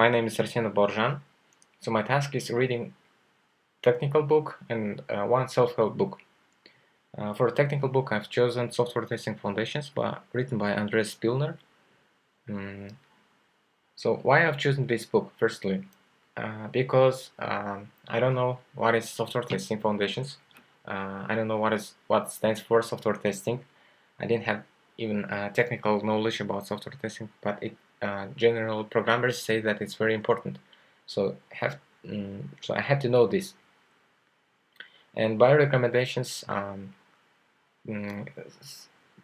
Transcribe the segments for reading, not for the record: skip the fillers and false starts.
My name is Sarsenov Baurzhan. So my task is reading technical book and one self-help book. For a technical book, I've chosen Software Testing Foundations, written by Andreas Pilner. So why I've chosen this book? Firstly, because I don't know what is Software Testing Foundations. I don't know what stands for software testing. I didn't have even technical knowledge about software testing, but general programmers say that it's very important. So I had to know this. And by recommendations,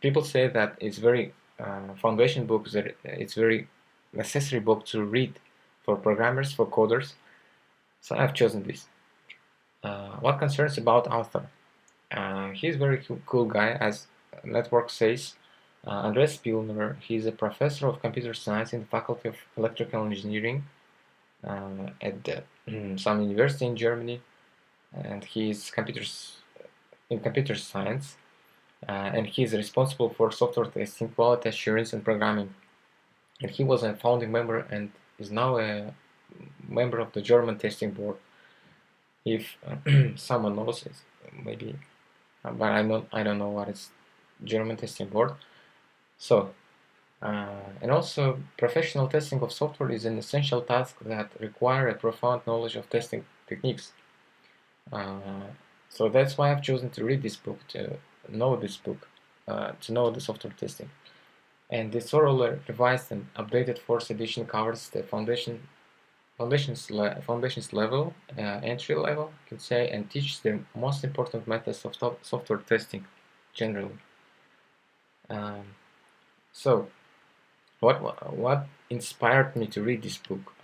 people say that it's very foundation book. That it's very necessary book to read for programmers, for coders. So I've chosen this. What concerns about author? He's a very cool guy, as Network says. Andreas Pilner, he's a professor of computer science in the Faculty of Electrical Engineering at some university in Germany, and he's in computer science, and he's responsible for software testing, quality assurance, and programming. And he was a founding member and is now a member of the German testing board. If someone knows it, maybe, but I don't know what is German testing board. So, and also professional testing of software is an essential task that require a profound knowledge of testing techniques. So that's why I've chosen to read this book, to know this book, to know the software testing. And the thoroughly revised and updated fourth edition covers the foundations level, entry level, you could say, and teaches the most important methods of software testing generally. So, what inspired me to read this book?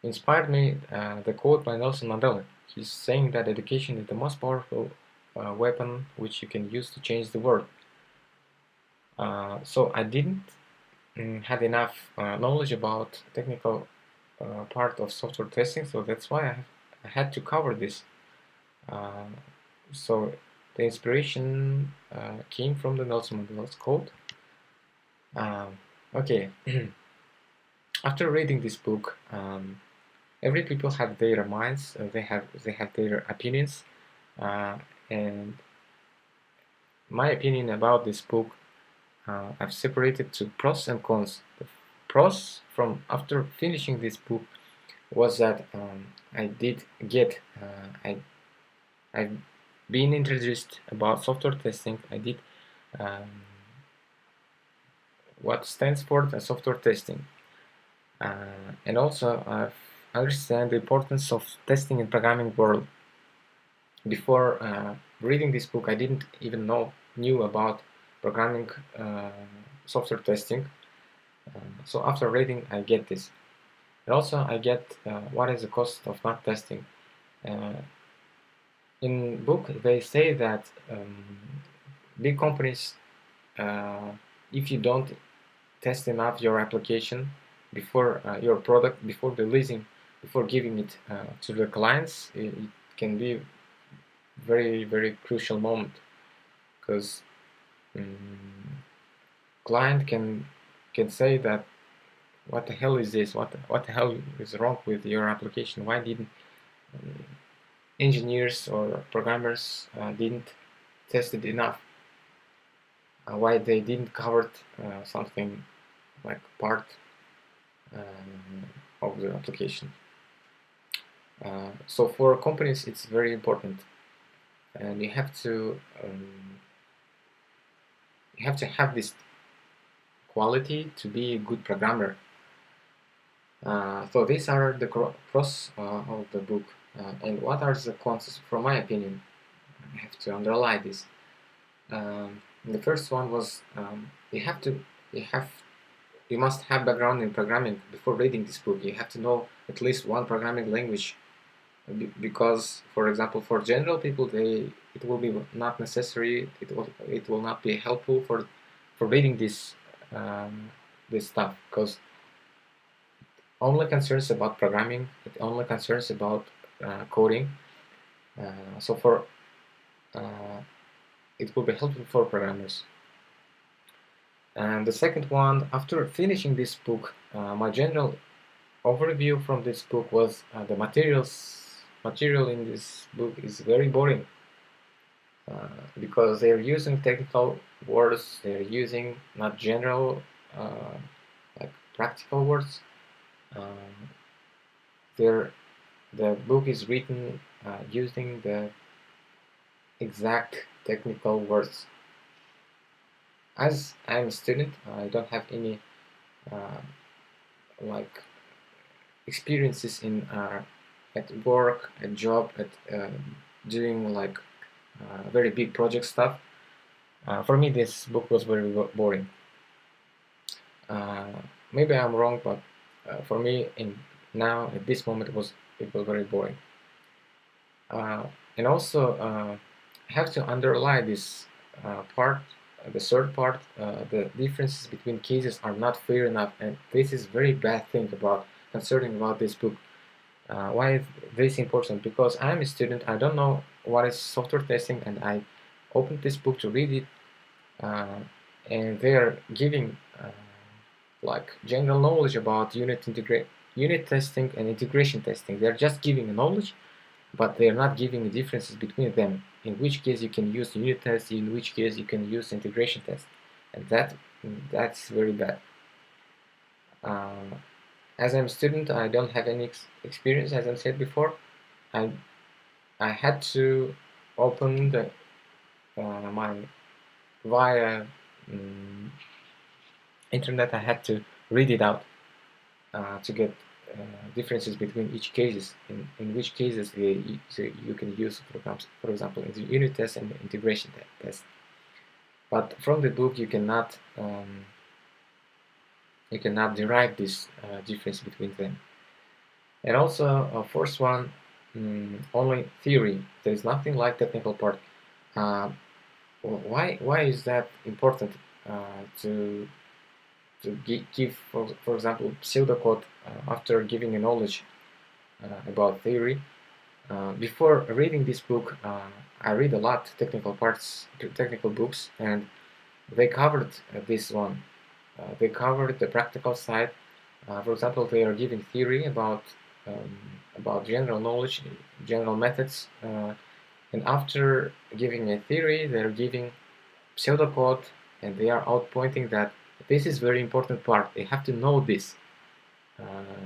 Inspired me the quote by Nelson Mandela. He's saying that education is the most powerful weapon which you can use to change the world. So I didn't have enough knowledge about technical part of software testing, so that's why I had to cover this. So the inspiration came from the Nelson Mandela's quote. Okay, after reading this book, every people have their minds, they have their opinions, and my opinion about this book, I've separated to pros and cons. The pros from after finishing this book was that I did get I've been introduced about software testing. I did what stands for the software testing, and also I've understand the importance of testing in programming world. Before reading this book, I didn't even knew about programming software testing. So after reading, I get this. And also I get what is the cost of not testing. In book, they say that big companies, if you don't test enough your application before your product, before giving it to the clients, it can be very, very crucial moment, because client can say that what the hell is this? What the hell is wrong with your application? Why didn't engineers or programmers didn't test it enough? Why they didn't cover something like part of the application? So for companies, it's very important, and you have to have this quality to be a good programmer. So these are the pros of the book, and what are the cons? From my opinion, I have to underline this. The first one was you must have background in programming before reading this book. You have to know at least one programming language, because, for example, for general people, it will be not necessary. It will not be helpful for reading this stuff, because only concerns about programming. It only concerns about coding. So it will be helpful for programmers. And the second one, after finishing this book, my general overview from this book was the material in this book is very boring, because they're using technical words, they're using not general, uh, like practical words. Um, the book is written using the exact technical words. As I'm a student, I don't have any uh, like experiences in at work, at job, at doing like very big project stuff. For me, this book was very boring. Uh, Maybe I'm wrong, but for me, in now at this moment, it was very boring. Uh, and also, I have to underline this part, the third part. The differences between cases are not fair enough, and this is very bad thing about concerning about this book. Why is this important? Because I'm a student, I don't know what is software testing, and I opened this book to read it, uh, and they are giving like general knowledge about unit testing and integration testing. They're just giving a knowledge, but they're not giving the differences between them. In which case you can use unit test, in which case you can use integration test, and that's very bad. Uh, as I'm a student, I don't have any experience, as I said before. I I had to open the my via internet. I had to read it out to get differences between each cases. In which cases you can use, for example, in the unit test and the integration test. But from the book you cannot derive this difference between them. And also, first one, only theory. There is nothing like technical part. Uh, why is that important to give, for example, pseudocode after giving a knowledge about theory? Before reading this book, I read a lot technical books, and they covered this one. They covered the practical side. For example, they are giving theory about general knowledge, general methods, and after giving a theory, they're giving pseudocode, and they are outpointing that this is very important part. They have to know this.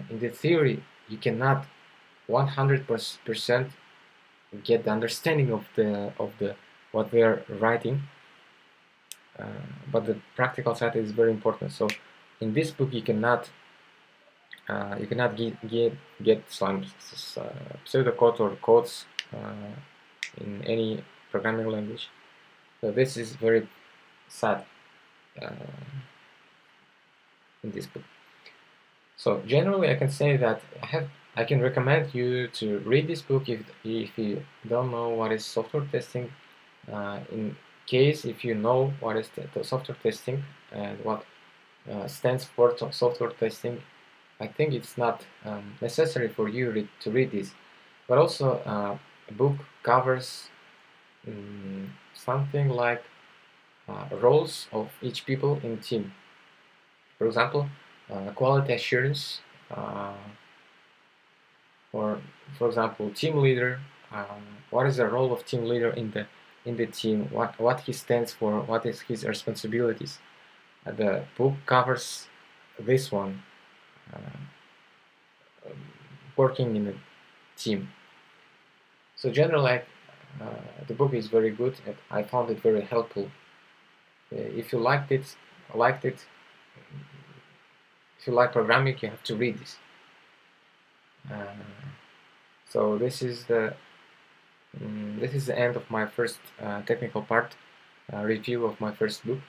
In the theory, you cannot 100% get the understanding of the what they are writing, but the practical side is very important. So in this book, you cannot get some pseudocode or codes in any programming language. So this is very sad in this book. So generally, I can say that I can recommend you to read this book if you don't know what is software testing. In case if you know what is the software testing and what stands for software testing, I think it's not necessary for you to read this. But also, a book covers something like roles of each people in team. For example, quality assurance, or for example, team leader. What is the role of team leader in the team? What he stands for? What is his responsibilities? The book covers this one. Working in a team. So generally, the book is very good, and I found it very helpful. If you liked it, if you like programming, you have to read this. So this is the end of my first technical part review of my first book.